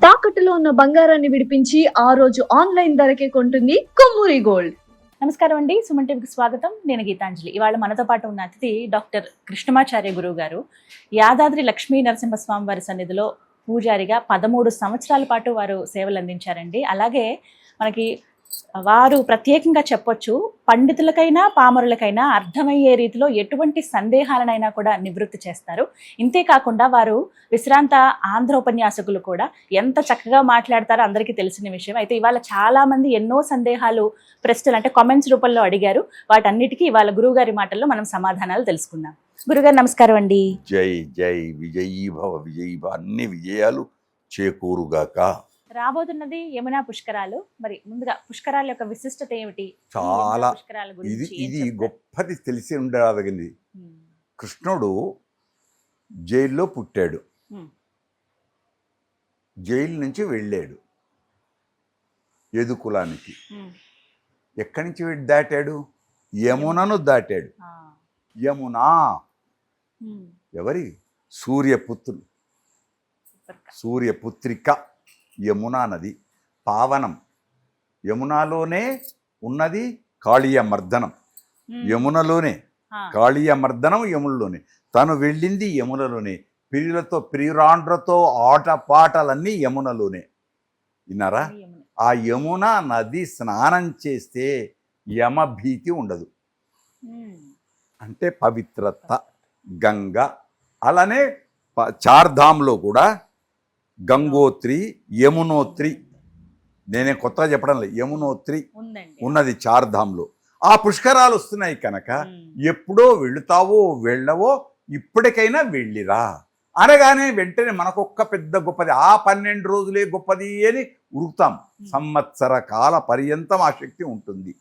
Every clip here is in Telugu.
తాకట్టులో ఉన్న బంగారాన్ని విడిపించి ఆ రోజు ఆన్లైన్ ధరకే కొంటుంది కొమ్మూరి గోల్డ్. నమస్కారం అండి, సుమన్ టీవీకి స్వాగతం. నేను గీతాంజలి. ఇవాళ మనతో పాటు ఉన్న అతిథి డాక్టర్ కృష్ణమాచార్య గురువు గారు. యాదాద్రి లక్ష్మీ నరసింహస్వామి వారి సన్నిధిలో పూజారిగా 13 సంవత్సరాల పాటు వారు సేవలు అందించారండి. అలాగే మనకి వారు ప్రత్యేకంగా చెప్పొచ్చు, పండితులకైనా పామరులకైనా అర్థమయ్యే రీతిలో ఎటువంటి సందేహాలనైనా కూడా నివృత్తి చేస్తారు. ఇంతేకాకుండా వారు విశ్రాంత ఆంధ్ర ఉపన్యాసకులు కూడా. ఎంత చక్కగా మాట్లాడతారో అందరికీ తెలిసిన విషయం. అయితే ఇవాళ చాలా మంది ఎన్నో సందేహాలు, ప్రశ్నలు అంటే కామెంట్స్ రూపంలో అడిగారు. వాటన్నిటికీ ఇవాళ గురువు గారి మాటల్లో మనం సమాధానాలు తెలుసుకుందాం. గురుగారు నమస్కారం అండి. జై జై విజయీ భవ విజయీ భవ, అన్ని విజయాలు చేకూరుగాక. రాబోతున్నది యమునా పుష్కరాలు. మరి ముందుగా పుష్కరాల యొక్క విశిష్టత ఏమిటి? చాలా పుష్కరాల ఇది గురించి ఇది గొప్పది తెలిసి ఉండదగింది. కృష్ణుడు జైల్లో పుట్టాడు, జైలు నుంచి వెళ్ళాడు యదుకులానికి. ఎక్కడి నుంచి దాటాడు? యమునను దాటాడు. యమునా ఎవరి? సూర్యపుత్రులు, సూర్యపుత్రిక యమునా నది. పావనం. యమునాలోనే ఉన్నది కాళీయ మర్దనం, యమునలోనే. కాళీయ మర్దనం యమునలోనే. తను వెళ్ళింది యమునలోనే. ప్రియులతో ప్రియురాండ్రతో ఆటపాటలన్నీ యమునలోనే. విన్నారా? ఆ యమునా నది స్నానం చేస్తే యమభీతి ఉండదు. అంటే పవిత్రత. గంగ. అలానే చార్ధామ్లో కూడా గంగోత్రి, యమునోత్రి. నేనే కొత్తగా చెప్పడం లేదు, యమునోత్రి ఉన్నది చార్ధామ్లో. ఆ పుష్కరాలు వస్తున్నాయి కనుక ఎప్పుడో వెళుతావో వెళ్ళవో ఇప్పటికైనా వెళ్ళిరా అనగానే వెంటనే మనకొక్క పెద్ద గొప్పది, ఆ 12 రోజులే గొప్పది అని ఉరుకుతాం. సంవత్సర కాల పర్యంతం ఆ శక్తి ఉంటుంది.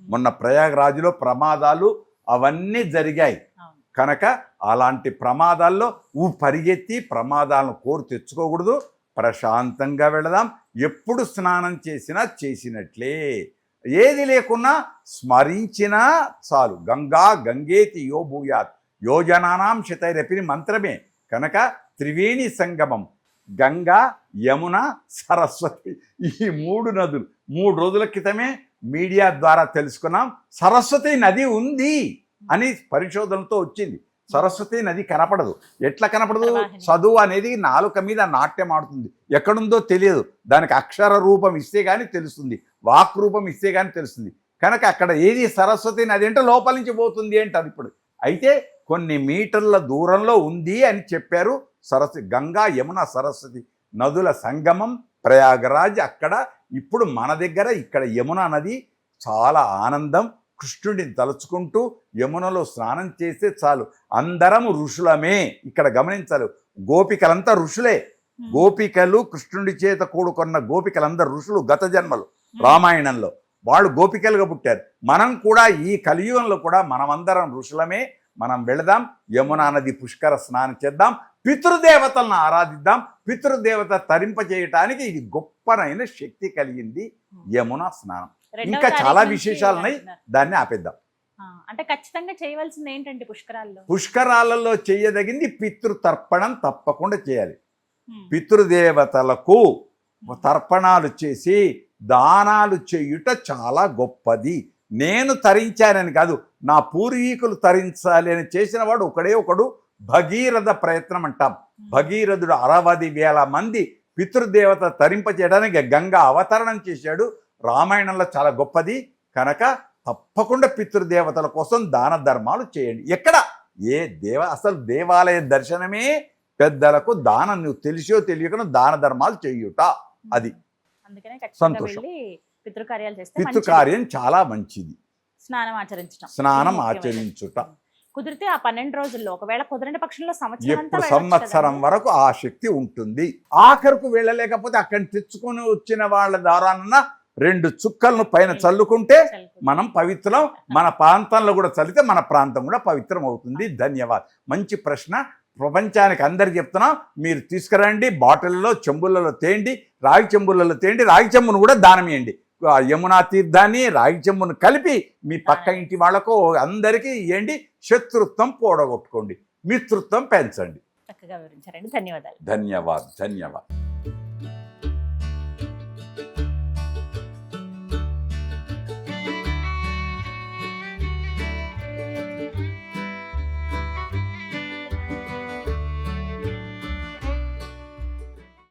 మొన్న ప్రయాగరాజులో ప్రమాదాలు అవన్నీ జరిగాయి కనుక అలాంటి ప్రమాదాల్లో పరిగెత్తి ప్రమాదాలను కోరి తెచ్చుకోకూడదు. ప్రశాంతంగా వెళదాం. ఎప్పుడు స్నానం చేసినా చేసినట్లే, ఏది లేకున్నా స్మరించినా చాలు. గంగా గంగేతి యో భూయాత్ యోజనానాం శతైరపి మంత్రమే కనుక త్రివేణి సంగమం. గంగా, యమున, సరస్వతి, ఈ 3 నదులు 3 రోజుల క్రితమే మీడియా ద్వారా తెలుసుకున్నాం. సరస్వతి నది ఉంది అని పరిశోధనతో వచ్చింది. సరస్వతి నది కనపడదు. ఎట్లా కనపడదు? చదువు అనేది నాలుక మీద నాట్యం ఆడుతుంది. ఎక్కడుందో తెలియదు. దానికి అక్షర రూపం ఇస్తే కానీ తెలుస్తుంది, వాక్ రూపం ఇస్తే కానీ తెలుస్తుంది. కనుక అక్కడ ఏది సరస్వతి నది అంటే లోపల నుంచి పోతుంది అంటారు. ఇప్పుడు అయితే కొన్ని మీటర్ల దూరంలో ఉంది అని చెప్పారు. సరస్వతి, గంగా, యమున, సరస్వతి నదుల సంగమం ప్రయాగరాజ్. అక్కడ ఇప్పుడు మన దగ్గర ఇక్కడ యమునా నది. చాలా ఆనందం. కృష్ణుడిని తలుచుకుంటూ యమునలో స్నానం చేస్తే చాలు. అందరము ఋషులమే. ఇక్కడ గమనించాలి, గోపికలంతా ఋషులే. గోపికలు కృష్ణుడి చేత కూడుకున్న గోపికలందరూ ఋషులు. గత జన్మలు రామాయణంలో వాళ్ళు గోపికలుగా పుట్టారు. మనం కూడా ఈ కలియుగంలో కూడా మనమందరం ఋషులమే. మనం వెళదాం, యమునా నది పుష్కర స్నానం చేద్దాం, పితృదేవతలను ఆరాధిద్దాం. పితృదేవత తరింపజేయటానికి ఇది గొప్పనైన శక్తి కలిగింది యమునా స్నానం. ఇంకా చాలా విశేషాలున్నాయి, దాన్ని ఆపేద్దాం. అంటే ఖచ్చితంగా చేయవలసింది ఏంటంటే పుష్కరాలలో చేయదగింది పితృతర్పణం తప్పకుండా చేయాలి. పితృదేవతలకు తర్పణాలు చేసి దానాలు చేయుట చాలా గొప్పది. నేను తరించానని కాదు, నా పూర్వీకులు తరించాలి అని చేసిన వాడు ఒకడే ఒకడు. భగీరథ ప్రయత్నం అంటాం. భగీరథుడు 60,000 మంది పితృదేవత తరింపచేయడానికి గంగా అవతరణం చేశాడు. రామాయణంలో చాలా గొప్పది కనుక తప్పకుండా పితృదేవతల కోసం దాన ధర్మాలు చేయండి. ఎక్కడ అసలు దేవాలయ దర్శనమే పెద్దలకు దానం. నువ్వు తెలిసో తెలియకనో దాన ధర్మాలు చేయుట, అది సంతోషం. పితృకార్యం చాలా మంచిది. స్నానం ఆచరించుట కుదిరితే ఆ 12 రోజుల్లో, ఒకవేళ కుదరని పక్షంలో సంవత్సరం వరకు ఆ శక్తి ఉంటుంది. ఆఖరుకు వెళ్ళలేకపోతే అక్కడి తెచ్చుకొని వచ్చిన వాళ్ళ ద్వారానన్నా 2 చుక్కలను పైన చల్లుకుంటే మనం పవిత్రం. మన ప్రాంతంలో కూడా చల్లితే మన ప్రాంతం కూడా పవిత్రం అవుతుంది. ధన్యవాద్. మంచి ప్రశ్న. ప్రపంచానికి అందరికి చెప్తున్నాం, మీరు తీసుకురండి. బాటిల్లో, చెంబులలో తేండి, రాగి చెంబులలో తేండి. రాగి చెంబును కూడా దానం ఇవ్వండి. యమునా తీర్థాన్ని, రాగి చెంబును కలిపి మీ పక్క ఇంటి వాళ్ళకు అందరికీ ఇవ్వండి. శత్రుత్వం పోడగొట్టుకోండి, మిత్రుత్వం పెంచండి. చక్కగా వివరించారండి. ధన్యవాదాలు. ధన్యవాద్.